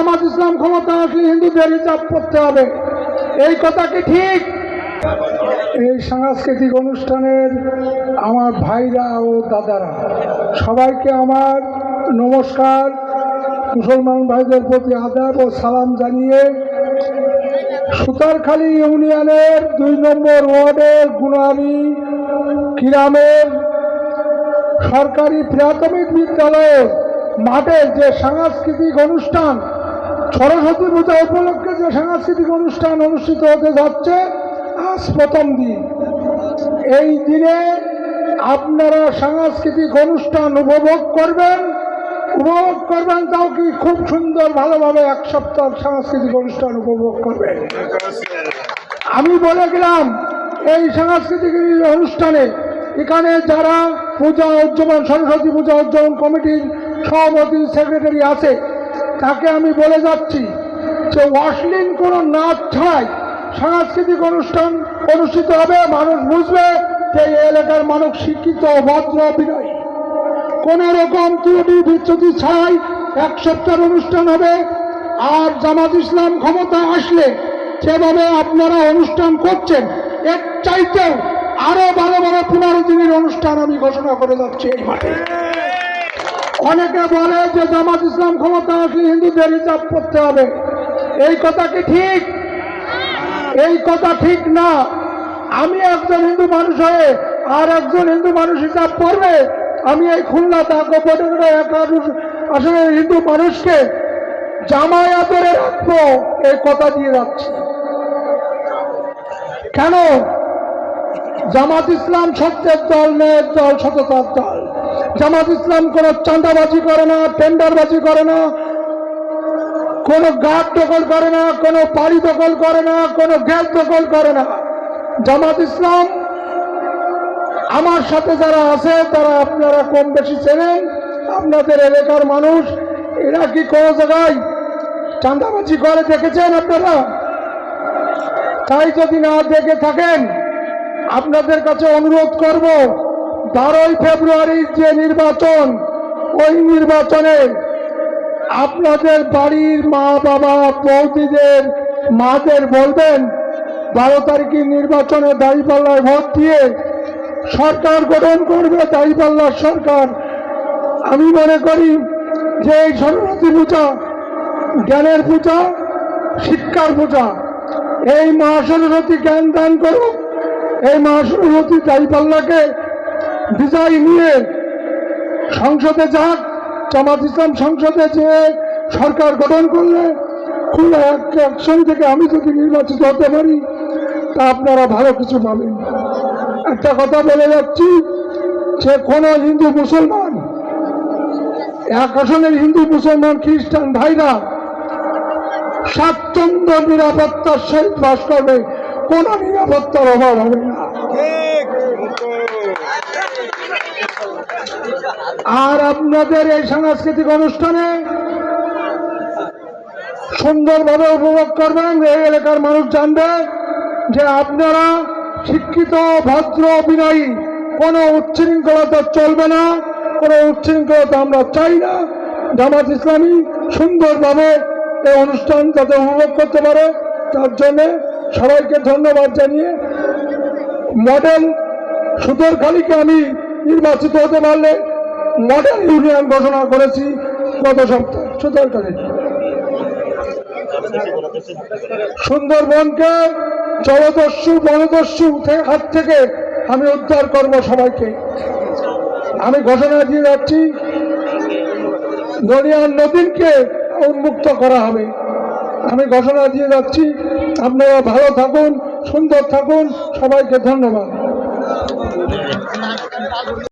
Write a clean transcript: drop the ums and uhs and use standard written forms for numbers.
জামাত ইসলাম ক্ষমতা আসলে হিন্দুদের হিসাব করতে হবে, এই কথা কি ঠিক? এই সাংস্কৃতিক অনুষ্ঠানের আমার ভাইরা ও দাদারা সবাইকে আমার নমস্কার, মুসলমান ভাইদের প্রতি আদাব ও সালাম জানিয়ে সুতারখালী ইউনিয়নের 2 নম্বর ওয়ার্ডের গুনারি গ্রামের সরকারি প্রাথমিক বিদ্যালয়ের মাঠে যে সাংস্কৃতিক অনুষ্ঠান, সরস্বতী পূজা উপলক্ষে যে সাংস্কৃতিক অনুষ্ঠান অনুষ্ঠিত হতে যাচ্ছে, আজ প্রথম দিন। এই দিনে আপনারা সাংস্কৃতিক অনুষ্ঠান উপভোগ করবেন, তাও কি খুব সুন্দর ভালোভাবে 1 সপ্তাহ সাংস্কৃতিক অনুষ্ঠান উপভোগ করবেন। আমি বলে গেলাম এই সাংস্কৃতিক অনুষ্ঠানে এখানে যারা পূজা উদযাপন, সরস্বতী পূজা উদযাপন কমিটির সভাপতি সেক্রেটারি আছে, তাকে আমি বলে যাচ্ছি যে অশ্লীল কোনো নাচ ছাড়াই সাংস্কৃতিক অনুষ্ঠান অনুষ্ঠিত হবে। মানুষ বুঝবে যে এই এলাকার মানুষ শিক্ষিত, ভদ্র, বিনয়ী। কোনো রকম ত্রুটি বিচ্যুতি ছাড়াই 1 সপ্তাহ অনুষ্ঠান হবে। আর জামাত ইসলাম ক্ষমতা আসলে যেভাবে আপনারা অনুষ্ঠান করছেন, এর চাইতেও আরো ভালো 15 দিনের অনুষ্ঠান আমি ঘোষণা করে যাচ্ছি এই মাঠে। অনেকে বলে যে জামাত ইসলাম ক্ষমতা আসলে হিন্দুদের হিসাব করতে হবে, এই কথা কি ঠিক? এই কথা ঠিক না। আমি একজন হিন্দু মানুষ হয়ে আর একজন হিন্দু মানুষ হিসাব করবে, আমি এই খুলনা আসলে হিন্দু মানুষকে জামায় আদরে রাখবো, এই কথা দিয়ে যাচ্ছি। কেন? জামাত ইসলাম সত্যের দল, ন্যায়ের দল, সততার দল। জামাত ইসলাম কোনো চাঁদাবাজি করে না, টেন্ডারবাজি করে না, কোনো গাছ দখল করে না, কোনো বাড়ি দখল করে না, কোনো গ্যাস দখল করে না। জামাত ইসলাম আমার সাথে যারা আছে তারা আপনারা কম বেশি চেনেন, আপনাদের এলাকার মানুষ। এরা কি কোনো জায়গায় চাঁদাবাজি করে দেখেছেন আপনারা? তাই যদি না দেখে থাকেন, আপনাদের কাছে অনুরোধ করব, 12ই ফেব্রুয়ারির যে নির্বাচন, ওই নির্বাচনে আপনাদের বাড়ির মা, বাবা, বৌদিদের, মাদের বলবেন 12 তারিখের নির্বাচনে দাঁড়িপাল্লায় ভোট দিয়ে সরকার গঠন করবে, দাঁড়িপাল্লার সরকার। আমি মনে করি যে এই সরস্বতী পূজা জ্ঞানের পূজা, শিক্ষার পূজা। এই মা সরস্বতী জ্ঞান দান করুক, এই মা সরস্বতী দাঁড়িপাল্লাকে বিজয় নিয়ে সংসদে যাক। জামাত ইসলাম সংসদে যে সরকার গঠন করলে খুলনা অ্যাকশন থেকে আমি যদি নির্বাচিত হতে পারি, তা আপনারা ভালো কিছু পাবেন। একটা কথা বলে যাচ্ছি যে কোনো হিন্দু মুসলমান, 1 আসনের হিন্দু মুসলমান খ্রিস্টান ভাইরা স্বাচ্ছন্দ্য নিরাপত্তার সহিত বাস করবে, কোন নিরাপত্তার অভাব হবে না। আর আপনাদের এই সাংস্কৃতিক অনুষ্ঠানে সুন্দরভাবে উপভোগ করবেন। এই এলাকার মানুষ জানবে যে আপনারা শিক্ষিত, ভদ্র, বিনয়ী। কোনো উচ্ছৃঙ্খলতা চলবে না, কোনো উচ্ছৃঙ্খলতা আমরা চাই না। জামাত ইসলামী সুন্দরভাবে এই অনুষ্ঠান যাতে উপভোগ করতে পারে, তার জন্যে সবাইকে ধন্যবাদ জানিয়ে মডেল সুতারখালীকে আমি নির্বাচিত হতে পারলে মডেল ইউনিয়ন ঘোষণা করেছি গত সপ্তাহে। সুতারখালী সুন্দরবনকে জলদস্যু, বনদস্যু হাত থেকে আমি উদ্ধার করব সবাইকে। আমি ঘোষণা দিয়ে যাচ্ছি, দরিয়ার নদীকে উন্মুক্ত করা হবে। আমি ঘোষণা দিয়ে যাচ্ছি। আপনারা ভালো থাকুন, সুন্দর থাকুন। সবাইকে ধন্যবাদ।